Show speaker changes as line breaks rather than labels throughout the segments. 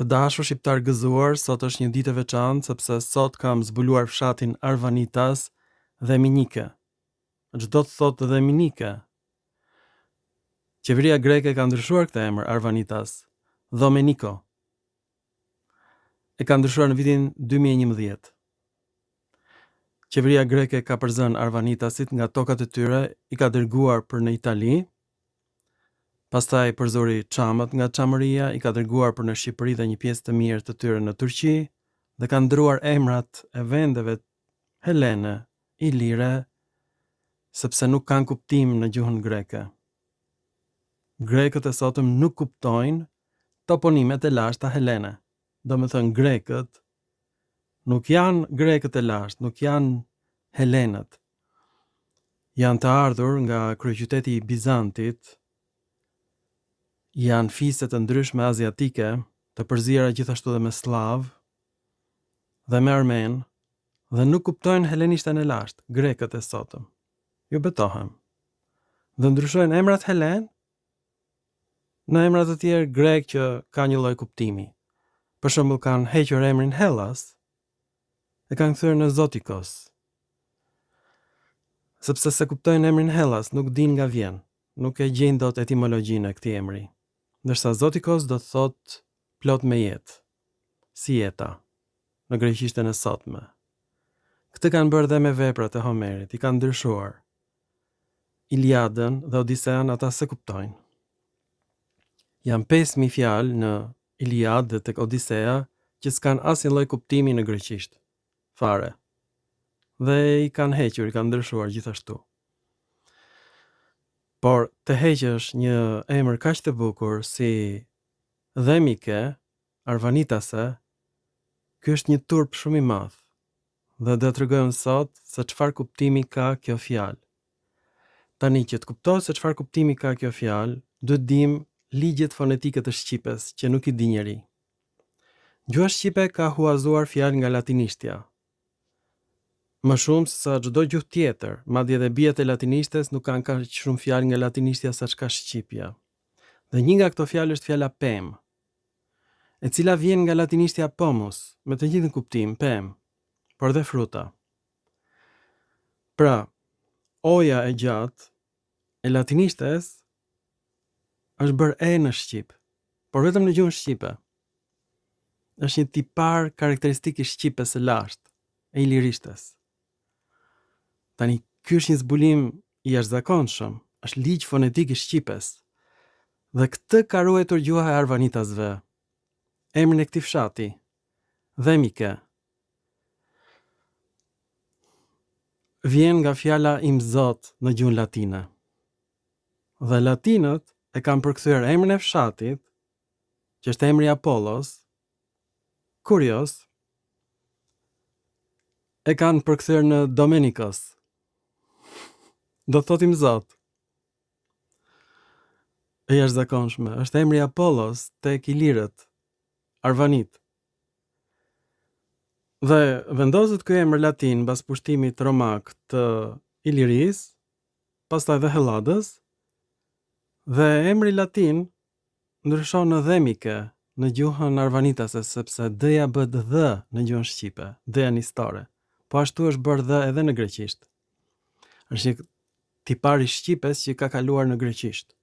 Të dashur shqiptar gëzuar, sot është një ditë e veçantë sepse sot kam zbuluar fshatin Arvanitas dhe Minike. Çdo të thotë dhe Minike. Qeveria greke ka ndryshuar këtë emër Arvanitas, Domeniko. E ka ndryshuar në vitin 2011. Qeveria greke ka përzënë Arvanitasit nga tokat e tyre, i ka dërguar për në Itali. Pastaj përzori çamët nga çamëria, i ka dërguar për në Shqipëri dhe një pjesë të mirë të tyre në Turqi, dhe ka ndruar emrat e vendeve helene, ilire, sepse nuk kanë kuptim në gjuhën greke. Grekët e sotëm nuk kuptojnë toponimet e lashta helene. Do me thënë grekët nuk janë grekët e lashtë, nuk janë helenët. Janë të ardhur nga kryeqyteti i Bizantit, janë fise të ndryshme aziatike, të përzira gjithashtu dhe me slav dhe me armen, dhe nuk kuptojnë helenishten e lashtë, grekët e sotëm. Ju betohem. Dhe ndryshojnë emrat helen në emrat të tjerë grek që ka një lloj kuptimi. Për shembull kanë hequr emrin Hellas e kanë kthyer në Zotikos. Sepse se kuptojnë emrin Hellas, nuk din nga vjen, nuk e gjejnë dot etimologjinë e këtij emri. Ndërsa Zotikos do të thotë plot me jetë, si jeta, në greqishten e sotme. Këtë kanë bërë dhe me veprat e Homerit, i kanë ndryshuar. Iliadën dhe Odisean ata se kuptojnë. Janë 5.000 fjalë në Iliad dhe tek Odisea që s'kan asnjë lloj kuptimi në greqisht. Fare. Dhe i kanë hequr, i kanë ndryshuar gjithashtu. Por të heqësh një emër kaq të bukur si Dhemike, Arvanitase, ky është një turp shumë i madh. Dhe do t'rregojmë sot se çfarë kuptimi ka kjo fjalë. Tani që të kuptohet se çfarë kuptimi ka kjo fjalë, duhet dim ligjet fonetike të shqipes që nuk i di njeri. Gjuha shqipe ka huazuar fjalë nga latinishtja. Më shumë se sa çdo gjuhë tjetër, madje edhe bijat e latinishtes nuk kanë kaq shumë fjalë nga latinishtja sa çka shqipja. Dhe një nga këto fjalë është fjala pem, e cila vjen nga latinishtja pomus, me të njëjtin kuptim, pem, por dhe fruta. Pra, oja e gjatë e latinishtes është bërë e në shqip, por vetëm në gjuhën shqipe. Është një tipar karakteristik i shqipes së lashtë, e ilirishtes. Tani, ky është një zbulim i jashtëzakonshëm, është ligj fonetik i shqipes. Dhe këtë ka ruajtur gjuha e Arvanitasve. Emrin e këtij fshati, Dhemike, vjen nga fjala imzot në gjuhën latine. Dhe latinët e kanë përkthyer emrin e fshatit, që është emri Apollos, Kurios, e kanë përkthyer në Domenikos. Do thotim Zot. E jashtëzakonshme, është emri Apollos tek ilirët, Arvanit. Dhe vendoset ky emër latin pas pushtimit romak të Iliris, pastaj dhe Helladës, dhe emri latin ndryshon në Dhemike në gjuhën arvanitase, sepse d-ja bëhet dh në gjuhën shqipe, d-ja nistore. Po ashtu është bërë dh edhe në greqisht. Është një tipar i shqipes që ka kaluar në greqisht.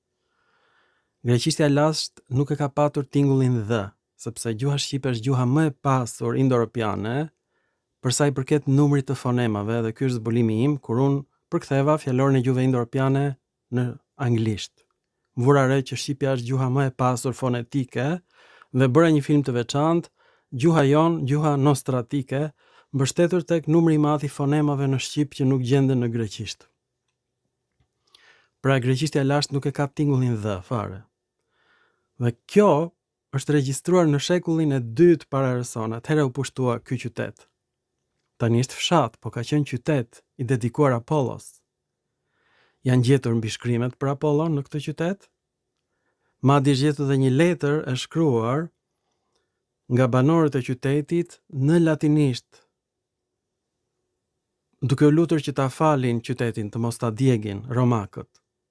Greqishtja lasht nuk e ka patur tingullin dh, sepse gjuha shqipe është gjuha më e pasur indo-europiane, për sa i përket numrit të fonemave, dhe ky është zbulimi im kur unë përktheva fjalorin e gjuhëve indo-europiane në anglisht. Vura re që shqipja është gjuha më e pasur fonetike dhe bëra një film të veçantë, gjuha jon, gjuha nostratike, mbështetur tek numri i madh i fonemave në shqip që nuk gjenden në greqisht. Pra greqishtja lashtë nuk e ka tingullin dh fare. Dhe kjo është regjistruar në shekullin e 2 para Erësonit, atëherë u pushtua ky qytet. Tani është fshat, po ka qenë qytet i dedikuar Apollos. Janë gjetur mbishkrimet për Apollon në këtë qytet. Madje është gjetur dhe një letër e shkruar nga banorët e qytetit në latinisht, duke u lutur që ta falin qytetin, të mos ta djegin romakët,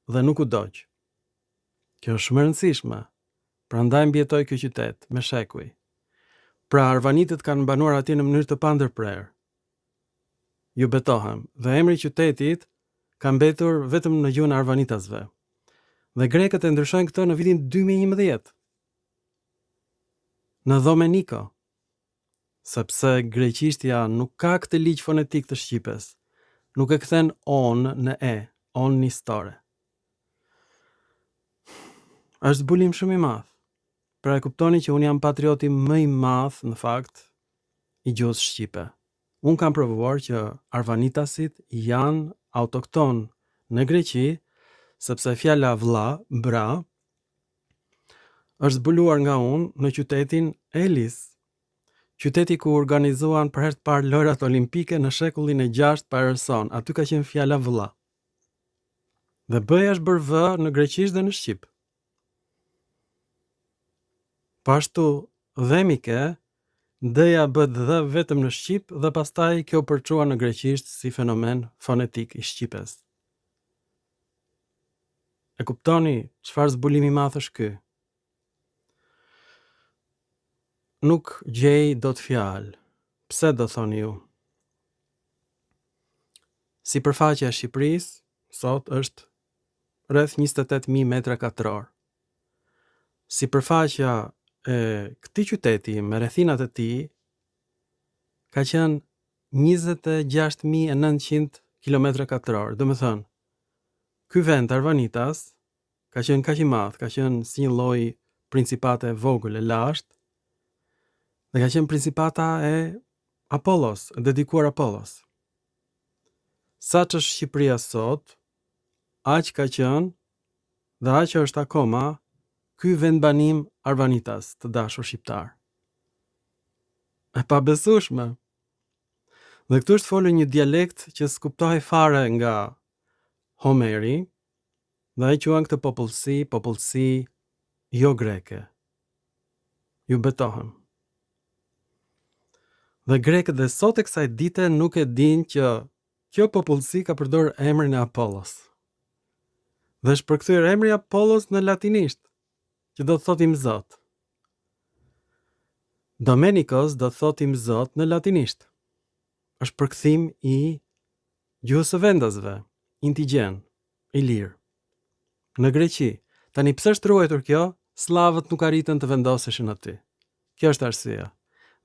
dhe nuk u doq. Kjo është shumë e rëndësishme. Prandaj mbjetoi ky qytet me shekuj. Pra arvanitët kanë banuar atje në mënyrë të pandërprerë. Ju betohem, dhe emri i qytetit ka mbetur vetëm në gjuhën e arvanitasve. Dhe grekët e ndryshojnë këtë në vitin 2011. Në Domeniko, sepse greqishtja nuk ka këtë ligj fonetik të shqipes. Nuk e kthen on në e, on nistore. Është zbulim shumë i madh. Pra e kuptoni që unë jam patrioti më i madh në fakt i gjuhës shqipe. Unë kam provuar që arvanitasit janë autokton në Greqi, sepse fjala vlla, bra, është zbuluar nga unë në qytetin Elis, qyteti ku organizuan për herë të parë lojrat olimpike në shekullin e 6 para.e. Aty ka qenë fjala vlla. Dhe b-ja është bërë v në greqisht dhe në shqip. Pashtu dhemike, d-ja bëhet dh vetëm në shqip dhe pastaj kjo përçua në greqisht si fenomen fonetik i shqipes. E kuptoni çfarë zbulimi i madh është ky? Nuk gjej dot fjalë. Pse do thoni ju? Sipërfaqja e Shqipërisë sot është rreth 28.000 metra katror. Sipërfaqja e këtij qyteti me rrethinat e tij ka qenë 26.900 kilometra katror. Do të thënë, ky vend Arvanitas ka qenë kaq i madh, ka qenë si një lloj principate vogël e lashtë, dhe ka qenë principata e Apollos, dedikuar Apollos. Sa që është Shqipëria sot, aq ka qenë dhe aq është akoma ky vendbanim Arvanitas, të dashur shqiptar. E pabesueshme. Dhe këtu është folur një dialekt që s'kuptohej fare nga Homeri, dhe ai quan këtë popullsi jo greke. Ju betohem. Dhe grekët dhe sot e kësaj dite nuk e dinë që kjo popullsi ka përdorur emrin e Apollos. Dhe është përkthyer emri Apollos në latinisht, që do të thotë im Zot. Domenikos do të thotë im Zot në latinisht. Është përkthim i gjuhës së vendasve, indigjen, i lirë. Në Greqi, tani pse është ruajtur kjo? Slavët nuk arritën të vendoseshin aty. Kjo është arsyeja.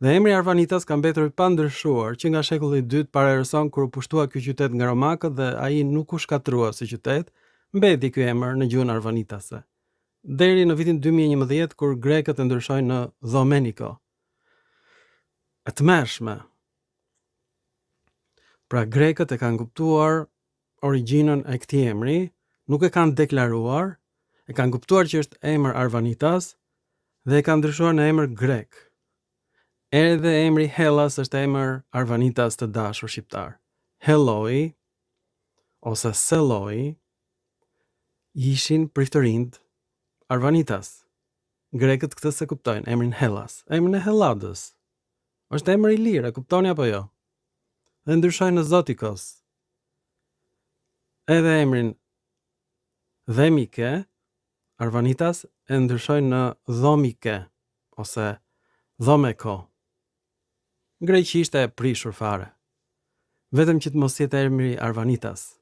Dhe emri Arvanitas ka mbetur i pandryshuar që nga shekulli i dytë para.e. kur u pushtua ky qytet nga romakët dhe ai nuk u shkatrua si qytet, mbeti ky emër në gjuhën arvanitase. Deri në vitin 2011 kur grekët e ndryshojnë në Domeniko. E tmerrshme. Pra grekët e kanë kuptuar origjinën e këtij emri, nuk e kanë deklaruar, e kanë kuptuar që është emër Arvanitas dhe e kanë ndryshuar në emër grek. Edhe emri Hellas është emër Arvanitas të dashur shqiptar. Heloi ose Seloi ishin priftërind Arvanitas. Grekët këtë se kuptojnë, emrin Hellas, emrin e Helladës. Është emër i lirë, e kuptoni apo jo? Dhe ndryshojnë në Zotikos. Edhe emrin Dhemike, Arvanitas, e ndryshojnë në Dhomike ose Dhomeko. Greqisht e prishur fare. Vetëm që të mos jetë emri Arvanitas.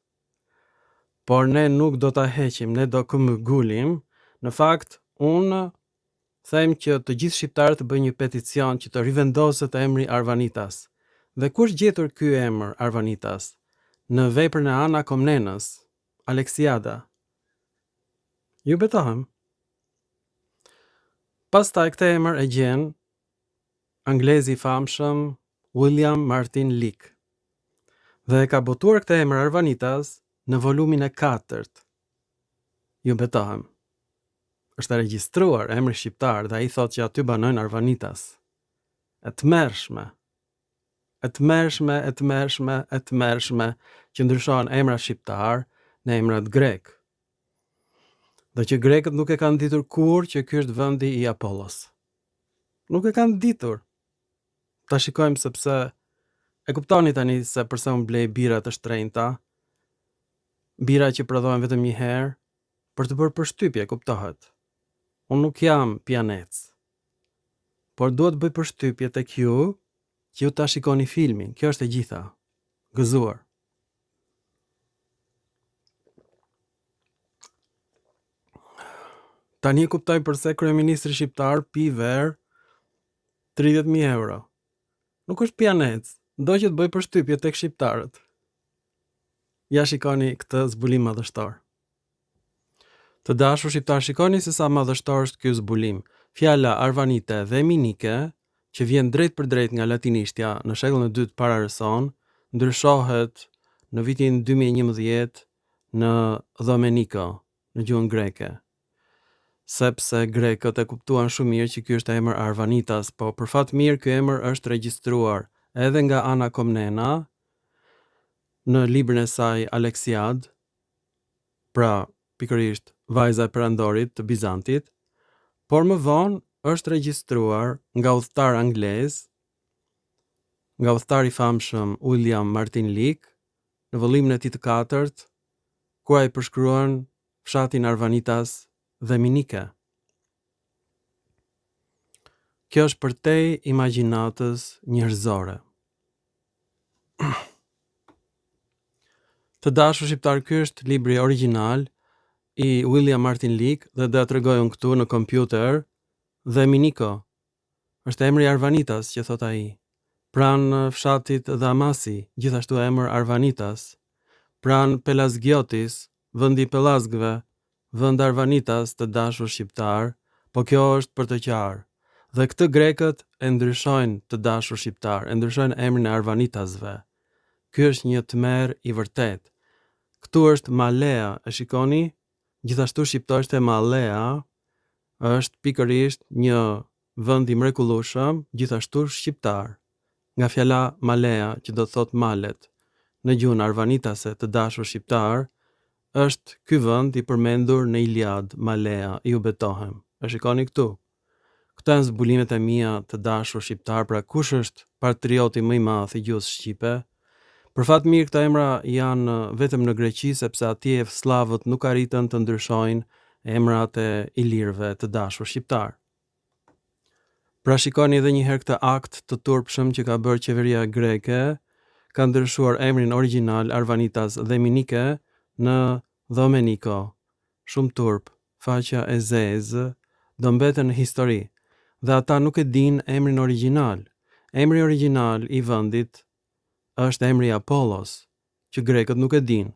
Por ne nuk do ta heqim, ne do këmbgulim. Në fakt, unë them që të gjithë shqiptarët të bëjnë një peticion që të rivendoset emri Arvanitas. Dhe kush gjetur ky emër Arvanitas? Në veprën e Ana Komnenës, Aleksiada. Ju betohem. Pastaj këtë emër e gjen anglezi i famshëm William Martin Leake. Dhe e ka botuar këtë emër Arvanitas në volumin e 4. Ju betohem. Është regjistruar emri shqiptar dhe ai thotë që aty banojnë Arvanitas. E tmerrshme. E tmerrshme që ndryshohen emra shqiptar në emrat grek. Dhe që grekët nuk e kanë ditur kur që ky është vendi i Apollos. Nuk e kanë ditur. Ta shikojmë sepse e kuptoni tani se përse unë blej bira të shtrenjta, bira që prodhohen vetëm një herë, për të bërë përshtypje, kuptohet. Unë nuk jam pianec, por duhet bëj përshtypje tek ju që ju ta shikoni filmin. Kjo është e gjitha. Gëzuar. Tani kuptoj pse kryeministri shqiptar pi ver 30.000 euro. Nuk është pianec, do që të bëj përshtypje tek shqiptarët. Ja shikoni këtë zbulim madhështor. Të dashur shqiptar, shikoni se sa madhështor është ky zbulim. Fjala arvanite dhe minike, që vjen drejt për drejt nga latinishtja në shekullin e dytë para R.S., ndryshohet në vitin 2011 në Domeniko, në gjuhën greke. Sepse grekët e kuptuan shumë mirë që ky është emër Arvanitas, po për fat mirë ky emër është regjistruar edhe nga Ana Komnena në librin e saj Aleksiad, pra pikërisht vajza e perandorit të Bizantit, por më vonë është regjistruar nga udhëtar anglez, nga udhëtari i famshëm William Martin Leake, në vëllimin e tij të katërt, ku ai përshkruan fshatin Arvanitas dhe Minike. Kjo është përtej imagjinatës njerëzore. Të dashur shqiptar, ky është libri origjinal i William Martin Leake dhe do t'ja tregoj unë këtu në kompjuter, dhe Miniko është emri i Arvanitas që thot ai. Pranë fshatit Dhamasi, gjithashtu emër Arvanitas. Pranë Pelasgiotis, vendi i Pellazgëve, vend Arvanitas, të dashur shqiptar, po kjo është për të qarë. Dhe këtë grekët e ndryshojnë, të dashur shqiptar, e ndryshojnë emrin e Arvanitasve. Ky është një tmerr i vërtet. Këtu është Malea, e shikoni? Gjithashtu shqiptohet Malea, është pikërisht një vend i mrekullueshëm, gjithashtu shqiptar. Nga fjala Malea, që do të thot malet, në gjuhën arvanitase, të dashur shqiptar, është ky vend i përmendur në Iliad, Malea, ju betohem. E shikoni këtu. Këto janë zbulimet e mia, të dashur shqiptar, pra kush është patrioti më i madh i gjuhës shqipe? Për fat mirë, këto emra janë vetëm në Greqi, sepse atje slavët nuk arritën të ndryshojnë emrat e ilirëve, të dashur shqiptar. Pra shikoni edhe një herë këtë akt të turpshëm që ka bërë qeveria greke, ka ndryshuar emrin origjinal Arvanitas dhe Minike në Domeniko. Shumë turp, faqja e zezë, do mbeten në histori, dhe ata nuk e din emrin origjinal. Emri origjinal i vendit është emri Apollos, që grekët nuk e din.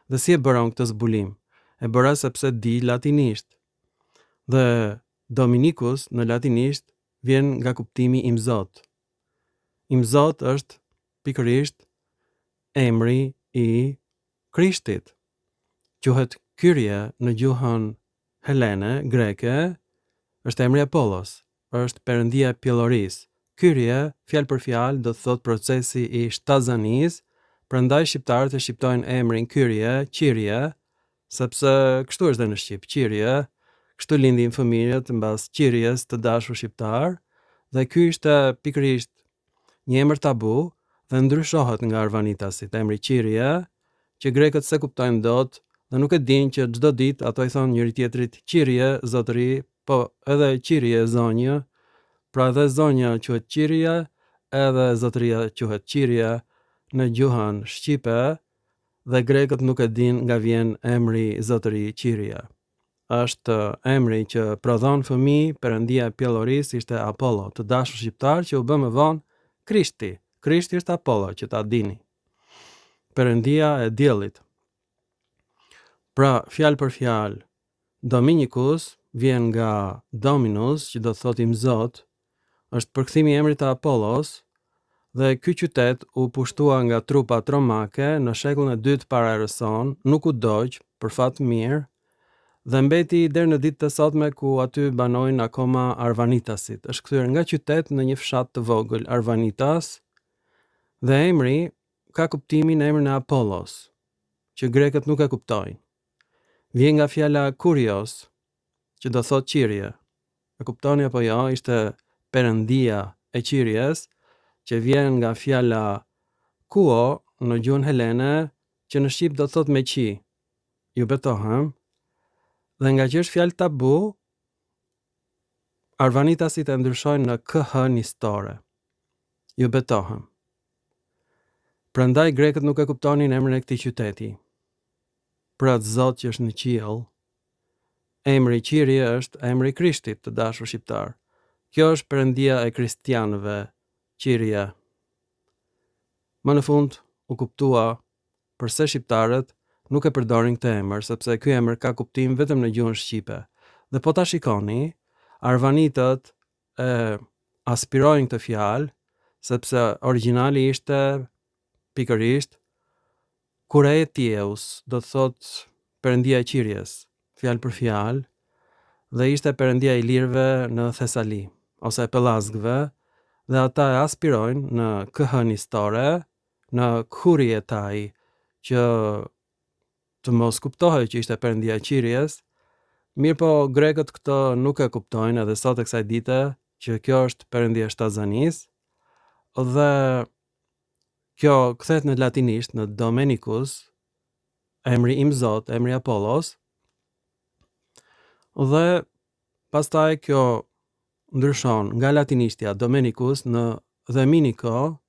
Dhe si e bëra unë këtë zbulim? E bëra sepse di latinisht. Dhe Dominikus në latinisht vjen nga kuptimi imzot. Imzot është pikërisht emri i Krishtit. Quhet Kyrie në gjuhën helene, greke, është emri Apollos, është perëndia e pjellorisë. Kyrie, fjalë për fjalë, do të thot procesi i shtazanisë, prandaj shqiptarët e shqiptojnë emrin Kyrie, Qirie, sepse kështu është dhe në Shqip, Qirie, kështu lindin fëmijët mbas Qirjes, të dashur shqiptar, dhe ky ishte pikërisht një emër tabu dhe ndryshohet nga Arvanitasit, emri Qirie, që grekët se kuptojnë dot dhe nuk e dinë që çdo ditë ato i thonë njëri tjetrit Qirie, zotëri, po edhe Qirie zonjë, pra edhe zonja quhet Qirie, edhe zotëria quhet Qirie në gjuhën shqipe, dhe grekët nuk e dinë nga vjen emri zotëri Qirie. Është emri që prodhon fëmijë, perëndia e pjellorisë ishte Apollo, të dashur shqiptar, që u bë më vonë Krishti. Krishti është Apollo, që ta dini. Perëndia e diellit. Pra, fjalë për fjalë, Dominikus vjen nga Dominus, që do të thotë imzot, është përkthimi i emrit të Apollos, dhe ky qytet u pushtua nga trupat romake në shekullin e dytë para R.S., nuk u doq, për fat mirë, dhe mbeti deri në ditë të sotme ku aty banojnë akoma Arvanitasit. Është kthyer nga qytet në një fshat të vogël, Arvanitas, dhe emri ka kuptimin e emrin e Apollos, që grekët nuk e kuptojnë. Vjen nga fjala kurios, që do thot qirje. E kuptoni apo jo? Ishte perëndia e qirjes, që vjen nga fjala kuo në gjuhën helene, që në shqip do thot me qi. Ju betohem. Dhe nga që është fjalë tabu, arvanitasit e ndryshojnë në KH nistore. Ju betohem. Prandaj grekët nuk e kuptonin emrin e këtij qyteti. Për atë Zot që është në qiell, emri Qirje është emri i Krishtit, të dashur shqiptar. Kjo është perëndia e kristianëve, Qirja. Më në fund u kuptua përse shqiptarët nuk e përdorin këtë emër, sepse ky emër ka kuptim vetëm në gjuhën shqipe. Dhe po ta shikoni, arvanitët e aspirojnë këtë fjalë, sepse origjinali ishte pikërisht Kuretieus, do të thotë perëndia e Qirjes, fjalë për fjalë, dhe ishte perëndia i lirëve në Thesali, ose pellazgëve, dhe ata e aspirojnë në KH nistore, në Kurietai, që të mos kuptohej që ishte perëndia e Qirjes. Mirë po grekët këtë nuk e kuptojnë edhe sot e kësaj dite që kjo është perëndia e Shtazanis, dhe kjo kthehet në latinisht në Domenicus, emri im Zot, emri Apollos, dhe pastaj kjo ndryshon nga latinishtja Domenicus në Dominico,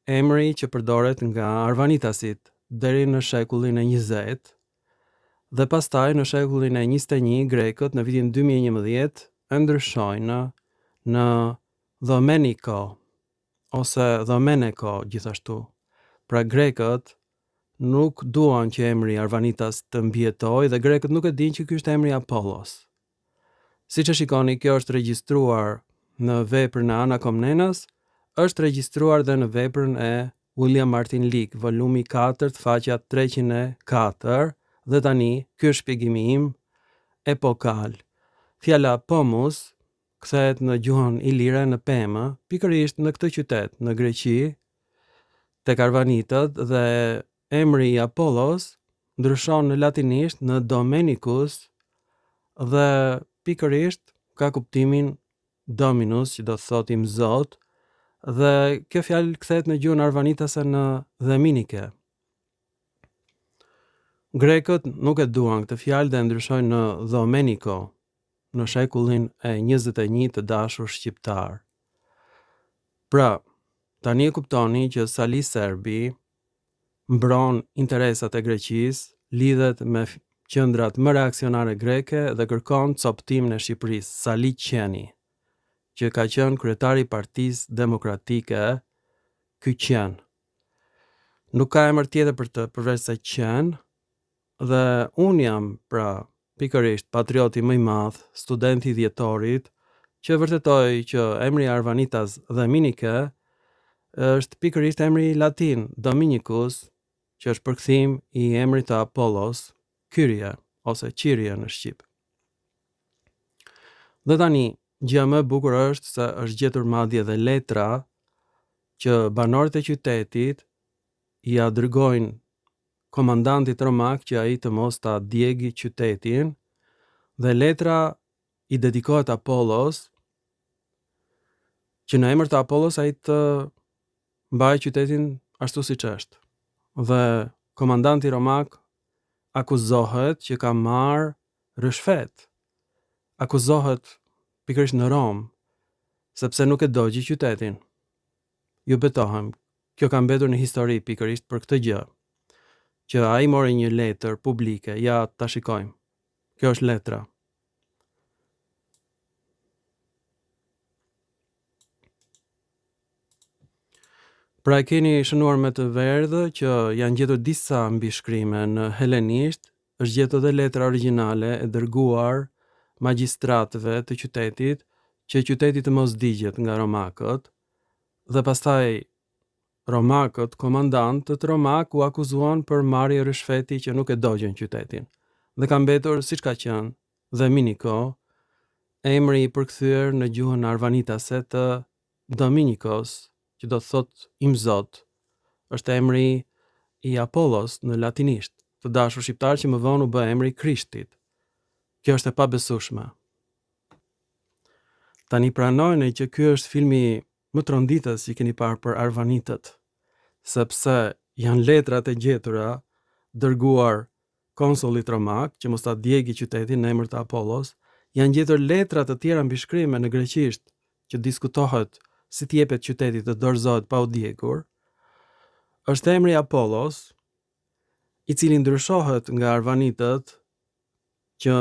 emri që përdoret nga arvanitasit deri në shekullin e 20, dhe pastaj në shekullin e 21 grekët në vitin 2011 e ndryshojnë në Domenico ose Domeneko gjithashtu. Pra grekët nuk duan që emri arvanitas të mbijetojë dhe grekët nuk e dinë që ky është emri Apollos. Siç e shikoni, kjo është regjistruar në veprën e Ana Komnenas, është regjistruar dhe në veprën e William Martin Leake, volumi 4, faqja 304, dhe tani ky është shpjegimi im epokal. Fjala pomus kthehet në gjuhën ilire në pemë, pikërisht në këtë qytet, në Greqi, tek arvanitët, dhe emri i Apollos ndryshon në latinisht në Domenicus dhe pikërisht ka kuptimin Dominus, që do të thotë im Zot, dhe kjo fjalë kthehet në gjuhën arvanitase në Dominike. Grekët nuk e duan këtë fjalë dhe ndryshojnë në Domenico në shekullin e 21 të dashur shqiptar. Pra, tani e kuptoni që Sali Serbi mbron interesat e Greqisë, lidhet me qendrat më reaksionare greke dhe kërkon coptimin e Shqipërisë. Sali Qeni, që ka qenë kryetari i Partisë Demokratike, ky Qen. Nuk ka emër tjetër për të përveç se Qen, dhe unë jam pra pikërisht patrioti më i madh, studenti i dhjetorit, që vërtetoi që emri Arvanitas Dominike është pikërisht emri latin Dominicus, që është përkthim i emrit të Apollos, Kyrie ose Qirje në shqip. Dhe tani, gjë më e bukur është se është gjetur madje dhe letra që banorët e qytetit ja dërgojnë komandantit romak që ai të mos ta djegi qytetin, dhe letra i dedikohet Apollos, që në emër të Apollos ai të mbajë qytetin ashtu siç është. Dhe komandanti romak akuzohet që ka marrë rishfet. Akuzohet pikërisht në Rom, sepse nuk e dogji qytetin. Ju betohem, kjo ka mbetur në histori pikërisht për këtë gjë, që ai mori një letër publike, ja ta shikojmë. Kjo është letra. Pra e keni shënuar me të verdhë që janë gjetur disa mbishkrime në helenisht, është gjetur dhe letra origjinale e dërguar magjistratëve të qytetit, që qyteti të mos digjet nga romakët, dhe pastaj romakët, komandantët romak u akuzuan për marrje rishfeti që nuk e dogjen qytetin. Dhe ka mbetur siç ka qenë Dominico, emri i përkthyer në gjuhën arvanitase të Dominikos, që do të thotë im Zot, është emri i Apollos në latinisht, të dashur shqiptar, që më vonë u bë emri i Krishtit. Kjo është e pabesueshme. Tani pranojeni që ky është filmi më tronditës që keni parë për arvanitët, sepse janë letrat e gjetura dërguar konsullit romak që mos ta djegi qytetin në emër të Apollos, Janë gjetur letra të tjera mbi shkrime në greqisht që diskutohet si t'jepet qytetit të dorëzohet pa u djegur. Është emri Apollos, i cili ndryshohet nga arvanitët, që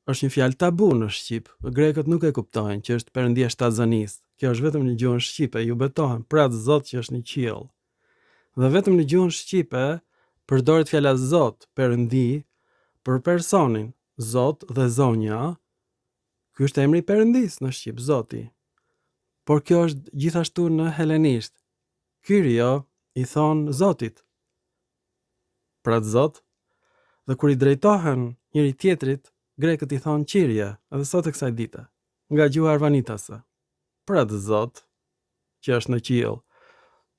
është një fjalë tabu në shqip. Grekët nuk e kuptojnë që është perëndia shtatzanisë. Kjo është vetëm në gjuhën shqipe, ju betohen pratë Zot që është në qiell. Dhe vetëm në gjuhën shqipe përdoret fjala Zot, perëndi, për personin Zot dhe zonja. Ky është emri i perëndis në shqip, Zoti. Por kjo është gjithashtu në helenisht. Kyrio i thon Zotit. Pratë Zot. Dhe kur i drejtohen njëri tjetrit, grekët i thon Kyrie, edhe sot e kësaj dite, nga gjuha arvanitase. Pratë Zot, që është në qiell.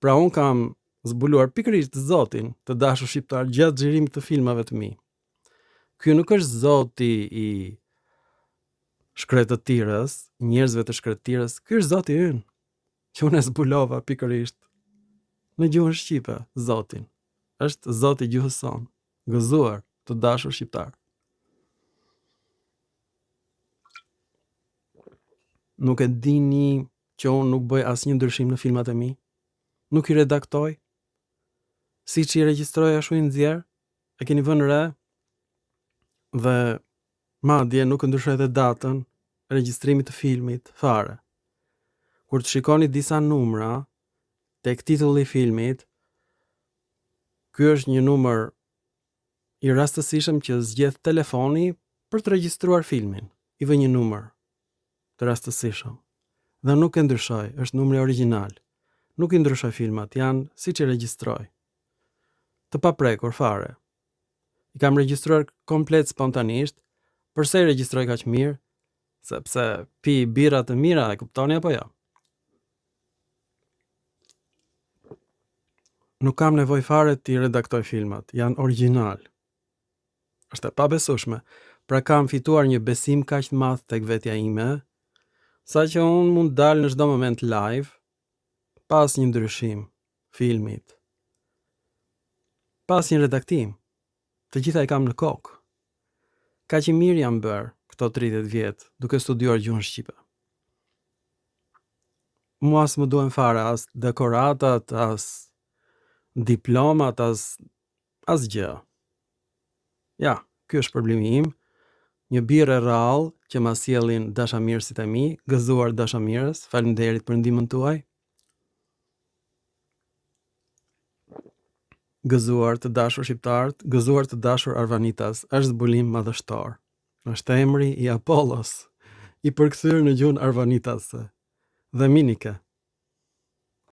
Pra un kam zbuluar pikërisht Zotin, të dashur shqiptar, gjatë xhirimit të filmave të mi. Ky nuk është Zoti i shkretëtirës, njerëzve të shkretëtirës, ky është Zoti ynë, që unë e zbulova pikërisht në gjuhën shqipe, Zotin. Është Zoti i gjuhës sonë, gëzuar, të dashur shqiptar. Nuk e dini që unë nuk bëj asnjë ndryshim në filmat e mi, nuk i redaktoj, si që i regjistroj ashtu i nxjerr, e keni vënë re, dhe madje nuk ndryshoj edhe datën e regjistrimit të filmit fare. Kur të shikoni disa numra tek titulli i filmit, ky është një numër i rastësishëm që zgjedh telefoni për të regjistruar filmin. I vë një numër të rastësishëm. Dhe nuk e ndryshoj, është numri origjinal. Nuk i ndryshoj filmat, janë siç i regjistroj. Të paprekur fare. I kam regjistruar komplet spontanisht. Përse i regjistroj kaq mirë? Sepse pi birra të mira, e kuptoni apo jo? Nuk kam nevojë fare të i redaktoj filmat, janë origjinal. Është e pabesueshme. Pra kam fituar një besim kaq të madh tek vetja ime, sa që unë mund dal në çdo moment live, pas një ndryshim filmit, pas një redaktim, të gjitha e kam në kokë. Kaq i mirë jam bërë këto 30 vjet duke studiuar gjuhën shqipe. Mua s'më duhen fare as dekoratat, as diplomat, as gjë. Ja, ky është problemi im. Një birë e rrallë që ma sjellin dashamirësit e mi, gëzuar dashamirës, faleminderit për ndihmën tuaj. Gëzuar të dashur shqiptarët, gëzuar të dashur arvanitas, është zbulim madhështor. Është emri i Apollos, i përkthyer në gjuhën arvanitase. Dhe Minike.